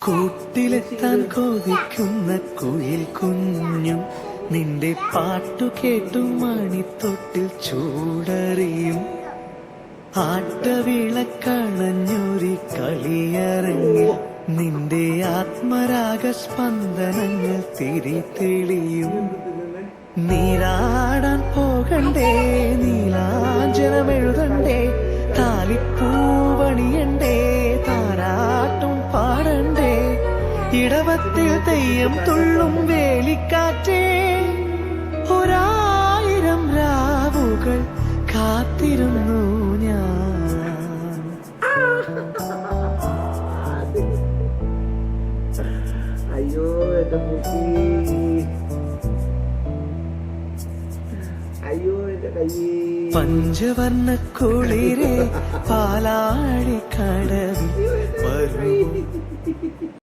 കൂട്ടിലെത്താൻ കൊതിക്കുന്ന കുയിൽ കുഞ്ഞും നിന്റെ പാട്ടു കേട്ടു മണിത്തൊട്ടിൽ ചൂടറിയും ആട്ടവിളക്കണഞ്ഞൊരി കളിയരങ്ങിൽ നിന്റെ ആത്മരാഗ സ്പന്ദനങ്ങൾ തിരിതെളിയും. നീരാടാൻ പോകണ്ടേ, നീലാഞ്ജനമെഴുതണ്ടേ, താലിപ്പൂവണിയണ്ടേ, താരാട്ടും പാടണ്ടേ, ഇടവത്തിൽ തെയ്യം തുള്ളും വേലിക്കാറ്റേ, ഒരായിരം രാവുകൾ കാത്തിരുന്നു ഞാൻ. അയ്യോ എന്റെ കുട്ടി, അയ്യോ എന്റെ കയ്യേ. പഞ്ചവർണ്ണ കുളിരെ പാലാഴി കടവിൽ വരൂ.